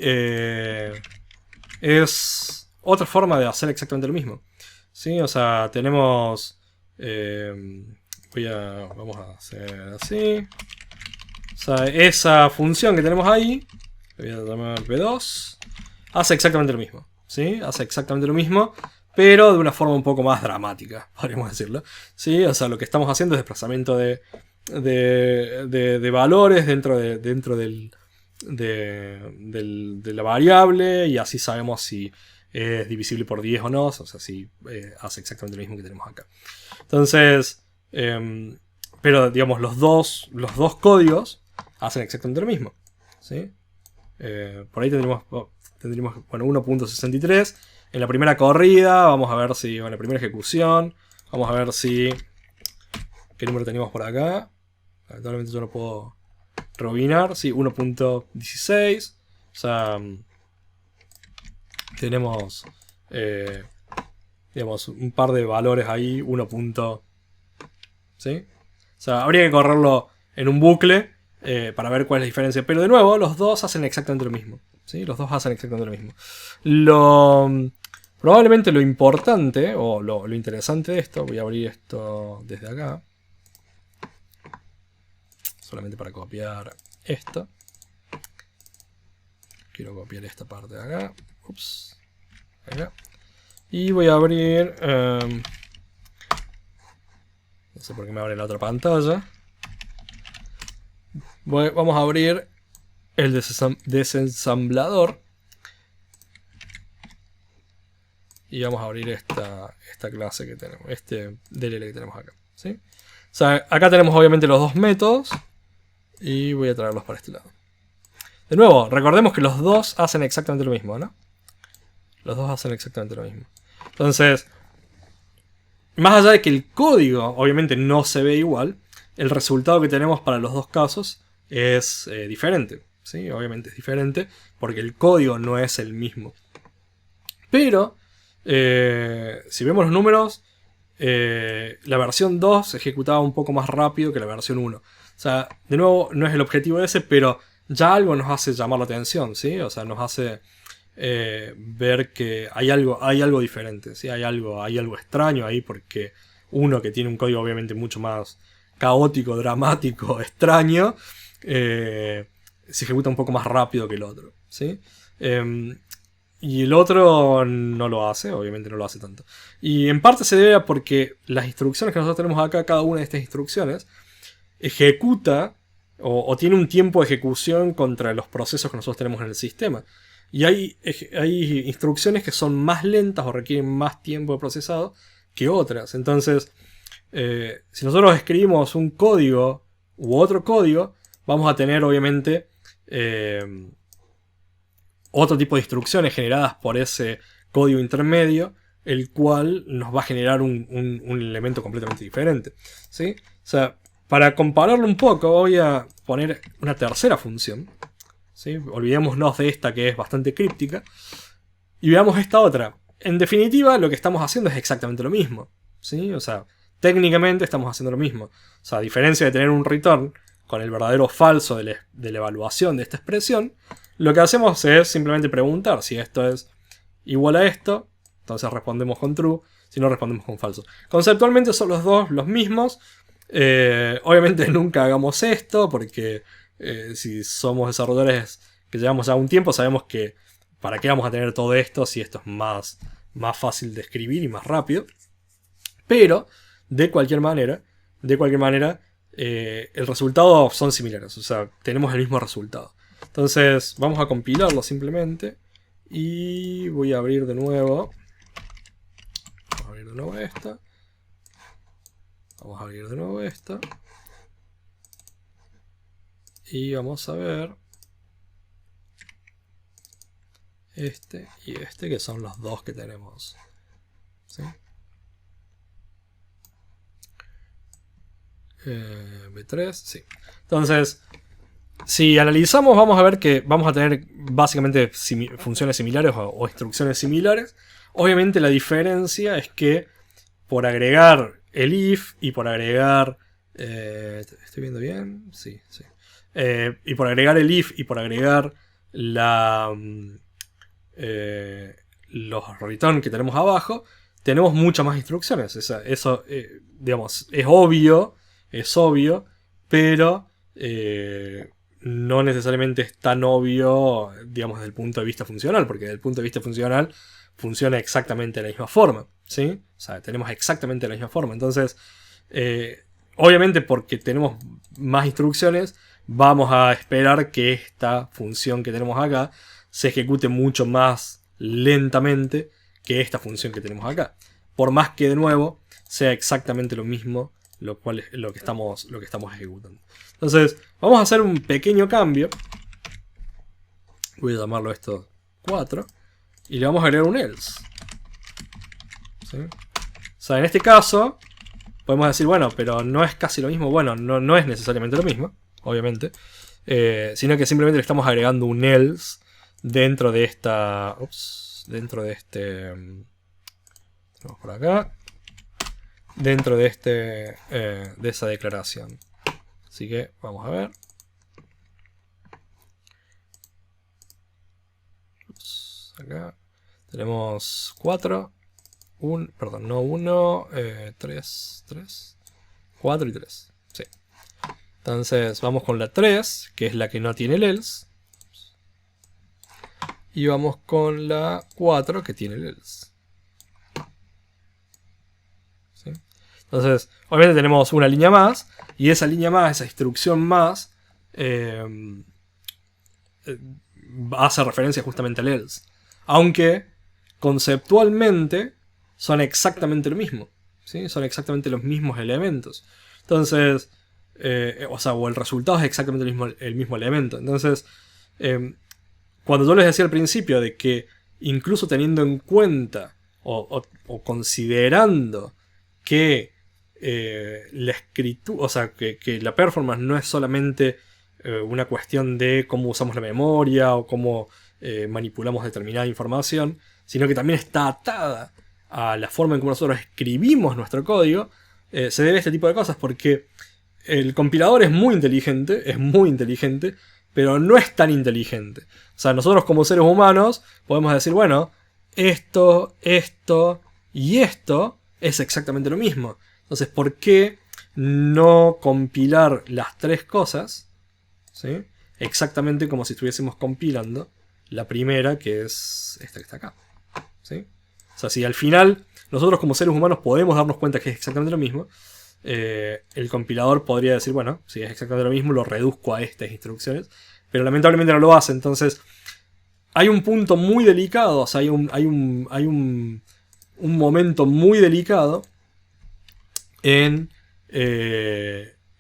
es otra forma de hacer exactamente lo mismo, ¿sí? O sea, tenemos... vamos a hacer así. O sea, esa función que tenemos ahí, le voy a llamar p2, hace exactamente lo mismo, ¿sí? Hace exactamente lo mismo, pero de una forma un poco más dramática, podríamos decirlo, ¿sí? O sea, lo que estamos haciendo es desplazamiento de valores dentro de la variable, y así sabemos si es divisible por 10 o no, o sea, si hace exactamente lo mismo que tenemos acá. Entonces, pero digamos, los dos códigos hacen exactamente lo mismo, ¿sí? Por ahí tendríamos bueno, 1.63. En la primera corrida, vamos a ver si, en la primera ejecución, vamos a ver si... ¿qué número tenemos por acá? Lamentablemente yo no puedo rebobinar. Sí, 1.16. O sea, tenemos, digamos, un par de valores ahí, 1. ¿Sí? O sea, habría que correrlo en un bucle para ver cuál es la diferencia. Pero de nuevo, los dos hacen exactamente lo mismo. ¿Sí? Los dos hacen exactamente lo mismo. Probablemente lo importante, o lo interesante de esto, voy a abrir esto desde acá. Solamente para copiar esto. Quiero copiar esta parte de acá. Ups. Acá. Y voy a abrir... no sé por qué me abre la otra pantalla. Vamos a abrir el desensamblador. Y vamos a abrir esta clase que tenemos. Este DLL que tenemos acá. ¿Sí? O sea, acá tenemos obviamente los dos métodos. Y voy a traerlos para este lado. De nuevo, recordemos que los dos hacen exactamente lo mismo, ¿no? Los dos hacen exactamente lo mismo. Entonces, más allá de que el código obviamente no se ve igual, el resultado que tenemos para los dos casos es diferente. ¿Sí? Obviamente es diferente porque el código no es el mismo. Pero, si vemos los números, la versión 2 se ejecutaba un poco más rápido que la versión 1. O sea, de nuevo, no es el objetivo ese, pero ya algo nos hace llamar la atención, ¿sí? O sea, nos hace ver que hay algo diferente, ¿sí? Hay algo extraño ahí, porque uno que tiene un código obviamente mucho más caótico, dramático, extraño, se ejecuta un poco más rápido que el otro, ¿sí? Y el otro no lo hace, obviamente no lo hace tanto. Y en parte se debe a porque las instrucciones que nosotros tenemos acá, cada una de estas instrucciones, ejecuta o tiene un tiempo de ejecución contra los procesos que nosotros tenemos en el sistema. Y hay instrucciones que son más lentas o requieren más tiempo de procesado que otras. Entonces, si nosotros escribimos un código u otro código, vamos a tener obviamente otro tipo de instrucciones generadas por ese código intermedio, el cual nos va a generar un elemento completamente diferente, ¿sí? O sea, para compararlo un poco, voy a poner una tercera función, ¿sí? Olvidémonos de esta que es bastante críptica, y veamos esta otra. En definitiva, lo que estamos haciendo es exactamente lo mismo, ¿sí? O sea, técnicamente estamos haciendo lo mismo. O sea, a diferencia de tener un return con el verdadero o falso de la evaluación de esta expresión, lo que hacemos es simplemente preguntar si esto es igual a esto, entonces respondemos con true, si no respondemos con falso. Conceptualmente son los dos los mismos. Obviamente nunca hagamos esto, porque si somos desarrolladores que llevamos ya un tiempo, sabemos que para qué vamos a tener todo esto si esto es más fácil de escribir y más rápido. Pero, de cualquier manera, el resultado son similares, o sea, tenemos el mismo resultado. Entonces, vamos a compilarlo simplemente. Y voy a abrir de nuevo. Vamos a abrir de nuevo esta. Vamos a abrir de nuevo esta. Y vamos a ver este y este, que son los dos que tenemos. ¿Sí? B3, sí. Entonces, si analizamos, vamos a ver que vamos a tener básicamente funciones similares o instrucciones similares. Obviamente la diferencia es que por agregar el if y por agregar... ¿estoy viendo bien? Sí, sí. Y por agregar el if y por agregar los return que tenemos abajo, tenemos muchas más instrucciones. Eso digamos, es obvio, pero no necesariamente es tan obvio, digamos, desde el punto de vista funcional, porque desde el punto de vista funcional funciona exactamente de la misma forma, ¿sí? O sea, tenemos exactamente la misma forma. Entonces, obviamente porque tenemos más instrucciones, vamos a esperar que esta función que tenemos acá se ejecute mucho más lentamente que esta función que tenemos acá. Por más que, de nuevo, sea exactamente lo mismo lo que estamos ejecutando. Entonces, vamos a hacer un pequeño cambio. Voy a llamarlo esto 4. Y le vamos a agregar un else. ¿Sí? O sea, en este caso, podemos decir, bueno, pero no es casi lo mismo. Bueno, no es necesariamente lo mismo, obviamente. Sino que simplemente le estamos agregando un else dentro de esta... dentro de este... vamos por acá. Dentro de esa declaración. Así que vamos a ver. Acá tenemos 4. Perdón, no 1, 3, 4 y 3. Sí. Entonces vamos con la 3, que es la que no tiene el else. Y vamos con la 4, que tiene el else. ¿Sí? Entonces, obviamente tenemos una línea más. Y esa línea más, esa instrucción más, hace referencia justamente al else. Aunque conceptualmente son exactamente lo mismo. ¿Sí? Son exactamente los mismos elementos. Entonces, o el resultado es exactamente el mismo elemento. Entonces, cuando yo les decía al principio de que incluso teniendo en cuenta o considerando que la escritura, o sea, que la performance no es solamente una cuestión de cómo usamos la memoria o cómo manipulamos determinada información, sino que también está atada a la forma en cómo nosotros escribimos nuestro código, se debe a este tipo de cosas, porque el compilador es muy inteligente, pero no es tan inteligente. O sea, nosotros como seres humanos podemos decir, bueno, esto y esto es exactamente lo mismo. Entonces, ¿por qué no compilar las tres cosas? ¿Sí? Exactamente como si estuviésemos compilando la primera, que es esta que está acá. ¿Sí? O sea, si al final nosotros como seres humanos podemos darnos cuenta que es exactamente lo mismo, el compilador podría decir, bueno, si es exactamente lo mismo, lo reduzco a estas instrucciones, pero lamentablemente no lo hace. Entonces, hay un punto muy delicado, o sea, hay un momento muy delicado en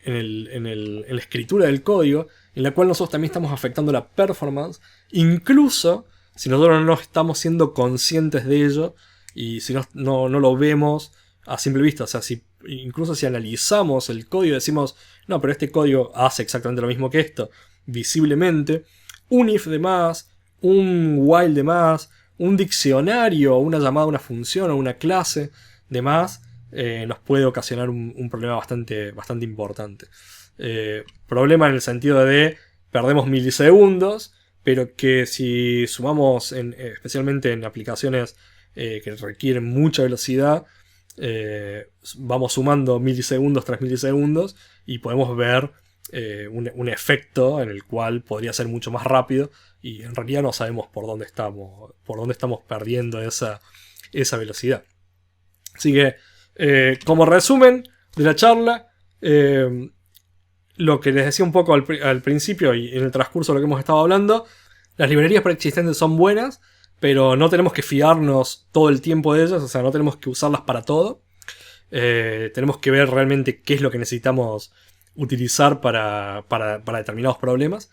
la escritura del código, en la cual nosotros también estamos afectando la performance, incluso si nosotros no estamos siendo conscientes de ello y si no lo vemos a simple vista. O sea, incluso si analizamos el código y decimos, no, pero este código hace exactamente lo mismo que esto, visiblemente, un if de más, un while de más, un diccionario, una llamada a una función o una clase de más, nos puede ocasionar un problema bastante importante. Problema en el sentido de perdemos milisegundos, pero que si sumamos especialmente en aplicaciones que requieren mucha velocidad, vamos sumando milisegundos tras milisegundos y podemos ver un efecto en el cual podría ser mucho más rápido y en realidad no sabemos por dónde estamos perdiendo esa velocidad. Así que como resumen de la charla, lo que les decía un poco al principio y en el transcurso de lo que hemos estado hablando, las librerías preexistentes son buenas, pero no tenemos que fiarnos todo el tiempo de ellas, o sea, no tenemos que usarlas para todo. Tenemos que ver realmente qué es lo que necesitamos utilizar para determinados problemas.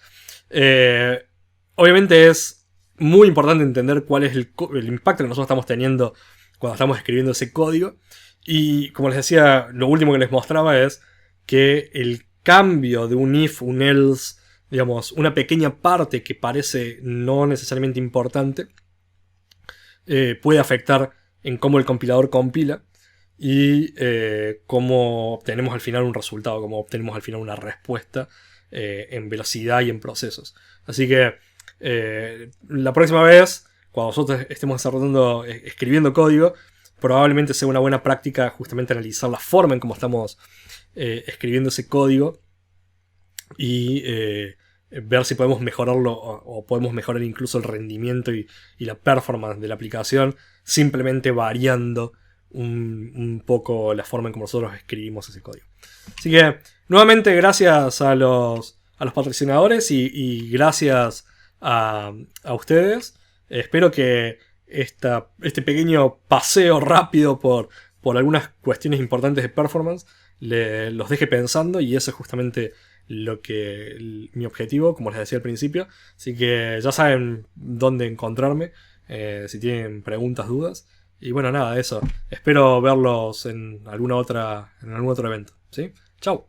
Obviamente es muy importante entender cuál es el impacto que nosotros estamos teniendo cuando estamos escribiendo ese código. Y como les decía, lo último que les mostraba es que el cambio de un if, un else, digamos, una pequeña parte que parece no necesariamente importante, puede afectar en cómo el compilador compila y cómo obtenemos al final un resultado, cómo obtenemos al final una respuesta en velocidad y en procesos. Así que la próxima vez, cuando nosotros estemos escribiendo código, probablemente sea una buena práctica justamente analizar la forma en cómo estamos escribiendo ese código y ver si podemos mejorarlo o podemos mejorar incluso el rendimiento y la performance de la aplicación simplemente variando un poco la forma en cómo nosotros escribimos ese código. Así que nuevamente gracias a los patrocinadores y gracias a ustedes. Espero que este pequeño paseo rápido por algunas cuestiones importantes de performance los deje pensando, y eso es justamente mi objetivo, como les decía al principio. Así que ya saben dónde encontrarme si tienen preguntas, dudas. Y bueno, nada, eso. Espero verlos en algún otro evento. ¿Sí? ¡Chao!